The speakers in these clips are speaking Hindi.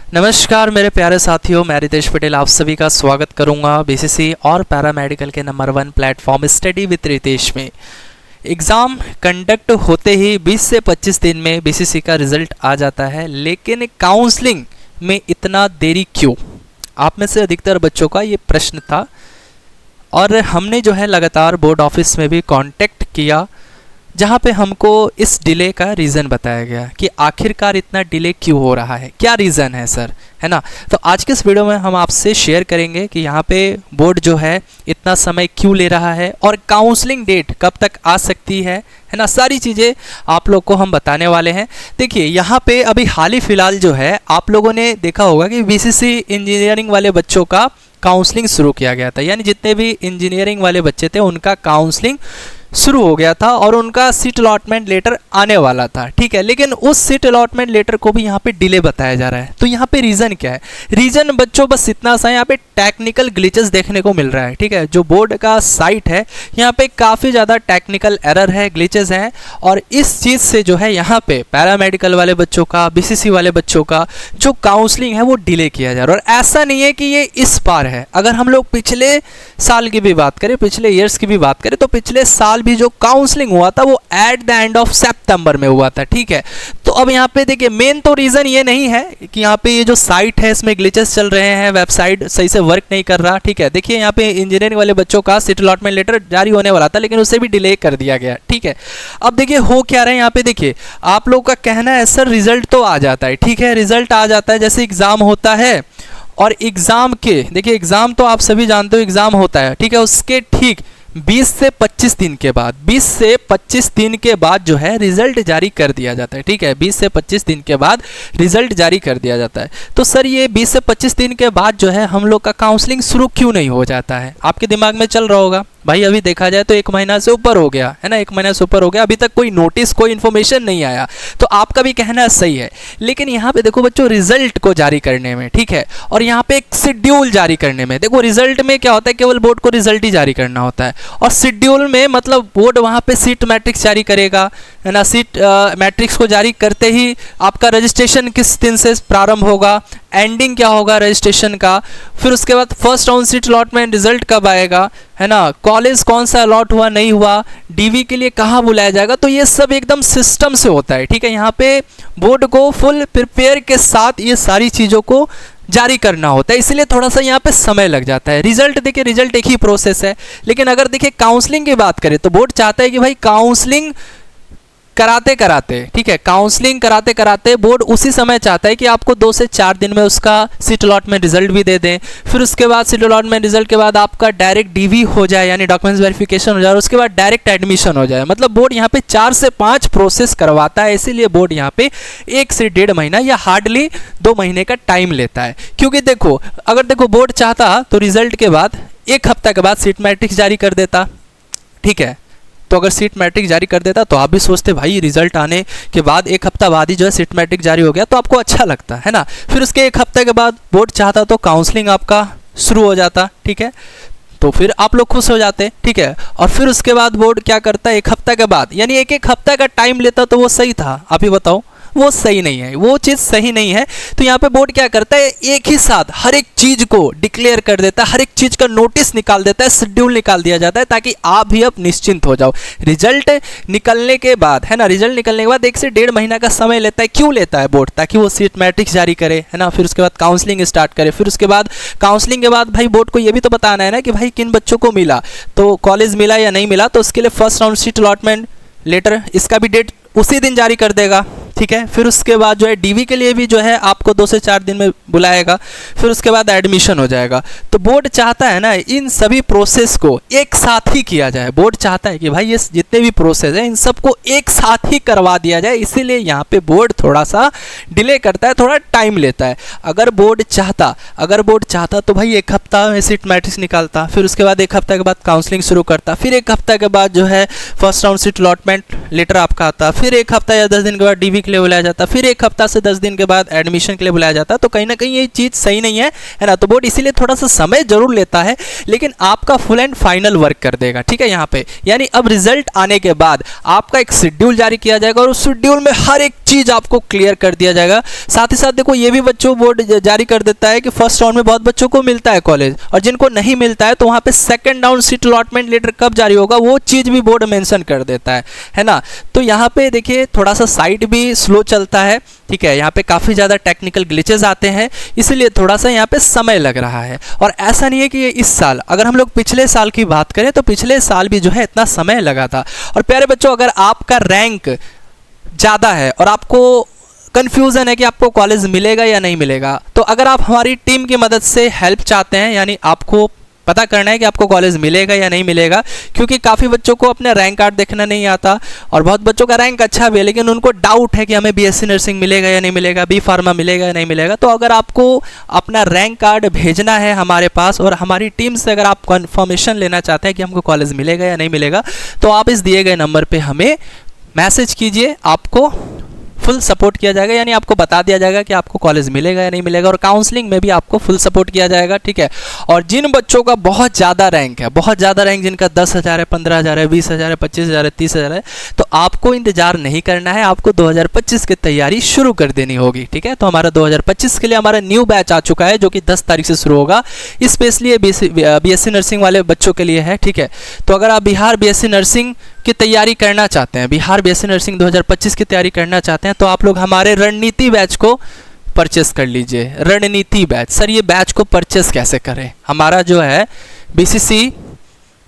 नमस्कार मेरे प्यारे साथियों, मैं रितेश पटेल आप सभी का स्वागत करूंगा बीसीसी और पैरामेडिकल के number 1 platform study with Ritesh में। एग्ज़ाम कंडक्ट होते ही 20 से 25 दिन में बीसीसी का रिज़ल्ट आ जाता है, लेकिन काउंसलिंग में इतना देरी क्यों? आप में से अधिकतर बच्चों का ये प्रश्न था और हमने जो है लगातार बोर्ड ऑफिस में भी कांटेक्ट किया, जहाँ पे हमको इस डिले का रीज़न बताया गया कि आखिरकार इतना डिले क्यों हो रहा है, क्या रीज़न है सर, है ना। तो आज के इस वीडियो में हम आपसे शेयर करेंगे कि यहाँ पे बोर्ड जो है इतना समय क्यों ले रहा है और काउंसलिंग डेट कब तक आ सकती है ना। सारी चीज़ें आप लोग को हम बताने वाले हैं। देखिए यहाँ पे अभी हाल ही फिलहाल जो है आप लोगों ने देखा होगा कि बीसीसी इंजीनियरिंग वाले बच्चों का काउंसलिंग शुरू किया गया था, यानी जितने भी इंजीनियरिंग वाले बच्चे थे उनका काउंसलिंग शुरू हो गया था और उनका सीट अलॉटमेंट लेटर आने वाला था, ठीक है। लेकिन उस सीट अलॉटमेंट लेटर को भी यहाँ पे डिले बताया जा रहा है। तो यहाँ पे रीज़न क्या है? रीज़न बच्चों बस इतना सा, यहाँ पे टेक्निकल ग्लिचेस देखने को मिल रहा है, ठीक है। जो बोर्ड का साइट है यहाँ पे काफ़ी ज़्यादा टेक्निकल एरर है, ग्लिचेस हैं, और इस चीज़ से जो है यहाँ पे पैरामेडिकल वाले बच्चों का, बीसीसी वाले बच्चों का जो काउंसलिंग है वो डिले किया जा रहा है। और ऐसा नहीं है कि ये इस बार है, अगर हम लोग पिछले साल की भी बात करें, पिछले ईयर्स की भी बात करें, तो पिछले साल भी जो काउंसलिंग हुआ था वो एट द एंड ऑफ सितंबर में हुआ था, ठीक है। तो अब यहाँ पे देखिए मेन तो रीज़न ये नहीं है कि यहाँ पे ये जो साइट है इसमें ग्लिचेस चल रहे हैं, वेबसाइट सही से वर्क नहीं कर रहा, ठीक है। देखिए यहाँ पे इंजीनियरिंग वाले बच्चों का सीट अलॉटमेंट लेटर जारी होने वाला था, लेकिन उसे भी डिले कर दिया गया, ठीक है। अब देखिए हो क्या रहा है यहाँ पे, देखिए आप लोग का कहना है सर रिजल्ट तो आ जाता है, ठीक है, रिजल्ट आ जाता है, जैसे एग्ज़ाम होता है और एग्ज़ाम के, देखिए एग्ज़ाम तो आप सभी जानते हो एग्ज़ाम होता है, ठीक है, उसके ठीक 20 से 25 दिन के बाद, 20 से 25 दिन के बाद जो है रिजल्ट जारी कर दिया जाता है, ठीक है। 20 से 25 दिन के बाद रिजल्ट जारी कर दिया जाता है। तो सर ये 20 से 25 दिन के बाद जो है हम लोग का काउंसलिंग शुरू क्यों नहीं हो जाता है? आपके दिमाग में चल रहा होगा भाई अभी देखा जाए तो 1 महीना से ऊपर हो गया है ना, 1 महीना से ऊपर हो गया, अभी तक कोई नोटिस, कोई इन्फॉर्मेशन नहीं आया। तो आपका भी कहना सही है, लेकिन यहाँ पे देखो बच्चों रिजल्ट को जारी करने में, ठीक है, और यहाँ पे एक शेड्यूल जारी करने में, देखो रिजल्ट में क्या होता है, केवल बोर्ड को रिजल्ट ही जारी करना होता है, और शेड्यूल में मतलब बोर्ड वहाँ पे सीट मैट्रिक्स जारी करेगा, है ना। सीट मैट्रिक्स को जारी करते ही आपका रजिस्ट्रेशन किस दिन से प्रारंभ होगा, एंडिंग क्या होगा रजिस्ट्रेशन का, फिर उसके बाद first round seat allotment result कब आएगा, है ना, कॉलेज कौन सा अलॉट हुआ नहीं हुआ, डीवी के लिए कहाँ बुलाया जाएगा, तो ये सब एकदम सिस्टम से होता है, ठीक है। यहाँ पे बोर्ड को फुल प्रिपेयर के साथ ये सारी चीज़ों को जारी करना होता है, इसलिए थोड़ा सा यहाँ पे समय लग जाता है। रिजल्ट देखिए, रिजल्ट एक ही प्रोसेस है, लेकिन अगर देखिए काउंसलिंग की बात करें तो बोर्ड चाहता है कि भाई काउंसलिंग कराते कराते, ठीक है, काउंसलिंग कराते कराते बोर्ड उसी समय चाहता है कि आपको 2 से 4 दिन में उसका सीट अलॉटमेंट रिजल्ट भी दे दें, फिर उसके बाद सीट अलॉटमेंट रिजल्ट के बाद आपका डायरेक्ट डीवी हो जाए, यानी डॉक्यूमेंट्स वेरिफिकेशन हो जाए, और उसके बाद डायरेक्ट एडमिशन हो जाए। मतलब बोर्ड यहाँ पे 4 से 5 प्रोसेस करवाता है, इसीलिए बोर्ड यहाँ पे 1 से 1.5 महीना या हार्डली 2 महीने का टाइम लेता है। क्योंकि देखो अगर देखो बोर्ड चाहता तो रिजल्ट के बाद 1 हफ्ता के बाद सीट मैट्रिक्स जारी कर देता, ठीक है। तो अगर सीट मैट्रिक जारी कर देता तो आप भी सोचते भाई रिजल्ट आने के बाद 1 हफ्ता बाद ही जो है सीट मैट्रिक जारी हो गया, तो आपको अच्छा लगता है ना। फिर उसके 1 हफ्ते के बाद बोर्ड चाहता तो काउंसलिंग आपका शुरू हो जाता, ठीक है, तो फिर आप लोग खुश हो जाते, ठीक है। और फिर उसके बाद बोर्ड क्या करता है, 1 हफ्ता के बाद, यानी 1 हफ्ता का टाइम लेता तो वो सही था, आप ही बताओ, वो सही नहीं है, वो चीज़ सही नहीं है। तो यहाँ पे बोर्ड क्या करता है, एक ही साथ हर एक चीज़ को डिक्लेयर कर देता है, हर एक चीज़ का नोटिस निकाल देता है, शेड्यूल निकाल दिया जाता है, ताकि आप भी अब निश्चिंत हो जाओ। रिजल्ट निकलने के बाद, है ना, रिजल्ट निकलने के बाद 1 से 1.5 महीना का समय लेता है। क्यों लेता है बोर्ड? ताकि वो सीट मैट्रिक्स जारी करे, है ना, फिर उसके बाद काउंसलिंग स्टार्ट करे, फिर उसके बाद काउंसलिंग के बाद भाई बोर्ड को ये भी तो बताना है ना कि भाई किन बच्चों को मिला, तो कॉलेज मिला या नहीं मिला, तो उसके लिए first round seat allotment letter, इसका भी डेट उसी दिन जारी कर देगा, ठीक है। फिर उसके बाद जो है डीवी के लिए भी जो है आपको 2 से 4 दिन में बुलाएगा, फिर उसके बाद एडमिशन हो जाएगा। तो बोर्ड चाहता है ना इन सभी प्रोसेस को एक साथ ही किया जाए। बोर्ड चाहता है कि भाई ये जितने भी प्रोसेस हैं इन सबको एक साथ ही करवा दिया जाए, इसीलिए यहाँ पे बोर्ड थोड़ा सा डिले करता है, थोड़ा टाइम लेता है। अगर बोर्ड चाहता तो भाई 1 हफ्ता में सीट मैट्रिक्स निकालता, फिर उसके बाद 1 हफ्ते के बाद काउंसलिंग शुरू करता, फिर 1 हफ्ते के बाद जो है first round seat allotment letter आपका आता, फिर 1 हफ्ता या 10 दिन के बाद डीवी इंटरव्यू के लिए बुलाया जाता है, फिर 1 हफ्ता से 10 दिन के बाद एडमिशन के लिए बुलाया जाता है। तो कहीं ना कहीं ये चीज़ सही नहीं है ना। तो बोर्ड इसीलिए थोड़ा सा समय जरूर लेता है, लेकिन आपका फुल एंड फाइनल वर्क कर देगा, ठीक है। यहाँ पे यानी अब रिजल्ट आने के बाद आपका एक शेड्यूल जारी किया जाएगा और उस शेड्यूल में हर एक चीज़ आपको क्लियर कर दिया जाएगा। साथ ही साथ देखो ये भी बच्चों बोर्ड जारी कर देता है कि फर्स्ट राउंड में बहुत बच्चों को मिलता है कॉलेज, और जिनको नहीं मिलता है तो वहाँ पे second round seat allotment letter कब जारी होगा वो चीज़ भी बोर्ड मेंशन कर देता है ना। तो यहाँ पे देखिए थोड़ा सा साइट भी स्लो चलता है, ठीक है। यहाँ पे काफ़ी ज़्यादा टेक्निकल ग्लिचेस आते हैं, इसलिए थोड़ा सा यहाँ पे समय लग रहा है। और ऐसा नहीं है कि ये इस साल, अगर हम लोग पिछले साल की बात करें तो पिछले साल भी जो है इतना समय लगा था। और प्यारे बच्चों, अगर आपका रैंक ज़्यादा है और आपको कन्फ्यूज़न है कि आपको कॉलेज मिलेगा या नहीं मिलेगा, तो अगर आप हमारी टीम की मदद से हेल्प चाहते हैं, यानी आपको पता करना है कि आपको कॉलेज मिलेगा या नहीं मिलेगा, क्योंकि काफ़ी बच्चों को अपने रैंक कार्ड देखना नहीं आता और बहुत बच्चों का रैंक अच्छा भी है लेकिन उनको डाउट है कि हमें बीएससी नर्सिंग मिलेगा या नहीं मिलेगा, बी फार्मा मिलेगा या नहीं मिलेगा। तो अगर आपको अपना रैंक कार्ड भेजना है हमारे पास और हमारी टीम से अगर आप कन्फर्मेशन लेना चाहते हैं कि हमको कॉलेज मिलेगा या नहीं मिलेगा, तो आप इस दिए गए नंबर पर हमें मैसेज कीजिए, आपको फुल सपोर्ट किया जाएगा, यानी आपको बता दिया जाएगा कि आपको कॉलेज मिलेगा या नहीं मिलेगा, और काउंसलिंग में भी आपको फुल सपोर्ट किया जाएगा, ठीक है। और जिन बच्चों का बहुत ज़्यादा रैंक है, बहुत ज़्यादा रैंक जिनका 10,000 है, 15,000 है, 20,000 है, 25,000 है, 30,000 है, तो आपको इंतजार नहीं करना है, आपको 2025 की तैयारी शुरू कर देनी होगी, ठीक है। तो हमारा 2025 के लिए हमारा न्यू बैच आ चुका है जो कि 10 तारीख से शुरू होगा, स्पेशली बीएससी नर्सिंग वाले बच्चों के लिए है, ठीक है। तो अगर आप बिहार बीएससी नर्सिंग की तैयारी करना चाहते हैं, बिहार बीएससी नर्सिंग 2025 की तैयारी करना चाहते हैं, तो आप लोग हमारे रणनीति बैच को परचेस कर लीजिए। रणनीति बैच, सर ये बैच को परचेस कैसे करें? हमारा जो है बीसीसी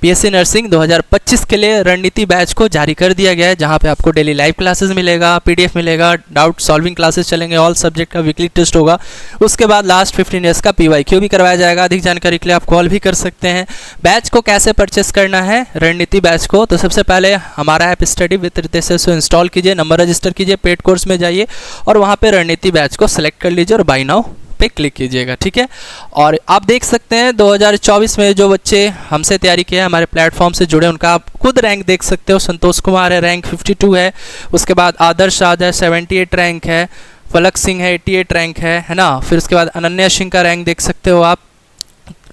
बीएससी नर्सिंग 2025 के लिए रणनीति बैच को जारी कर दिया गया है, जहां पे आपको डेली लाइव क्लासेस मिलेगा, पीडीएफ मिलेगा, डाउट सॉल्विंग क्लासेस चलेंगे, ऑल सब्जेक्ट का वीकली टेस्ट होगा, उसके बाद लास्ट 15 डेज का पीवाईक्यू भी करवाया जाएगा। अधिक जानकारी के लिए आप कॉल भी कर सकते हैं। बैच को कैसे परचेस करना है रणनीति बैच को? तो सबसे पहले हमारा ऐप स्टडी विद रितेश से इंस्टॉल कीजिए, नंबर रजिस्टर कीजिए, पेड कोर्स में जाइए और वहाँ पर रणनीति बैच को सिलेक्ट कर लीजिए और बाय नाउ पे क्लिक कीजिएगा, ठीक है। और आप देख सकते हैं 2024 में जो बच्चे हमसे तैयारी किए हैं, हमारे प्लेटफॉर्म से जुड़े, उनका आप खुद रैंक देख सकते हो। संतोष कुमार है, रैंक 52 है। उसके बाद आदर्श राज है, 78 रैंक है। फलक सिंह है, 88 रैंक है ना। फिर उसके बाद अनन्या सिंह का रैंक देख सकते हो आप,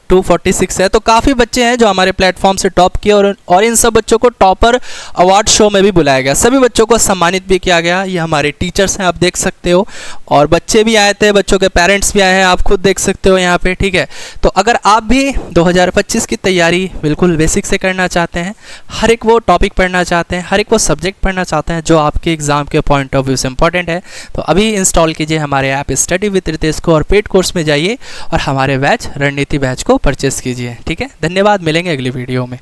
246 है। तो काफ़ी बच्चे हैं जो हमारे प्लेटफॉर्म से टॉप किए और इन सब बच्चों को टॉपर अवार्ड शो में भी बुलाया गया, सभी बच्चों को सम्मानित भी किया गया। ये हमारे टीचर्स हैं, आप देख सकते हो, और बच्चे भी आए थे, बच्चों के पेरेंट्स भी आए हैं, आप खुद देख सकते हो यहाँ पे, ठीक है। तो अगर आप भी 2025 की तैयारी बिल्कुल बेसिक से करना चाहते हैं, हर एक वो टॉपिक पढ़ना चाहते हैं, हर एक वो सब्जेक्ट पढ़ना चाहते हैं जो आपके एग्जाम के पॉइंट ऑफ व्यू से इंपॉर्टेंट है, तो अभी इंस्टॉल कीजिए हमारे ऐप स्टडी विद रितेश को और पेड कोर्स में जाइए और हमारे बैच रणनीति बैच को परचेस कीजिए, ठीक है। धन्यवाद, मिलेंगे अगली वीडियो में।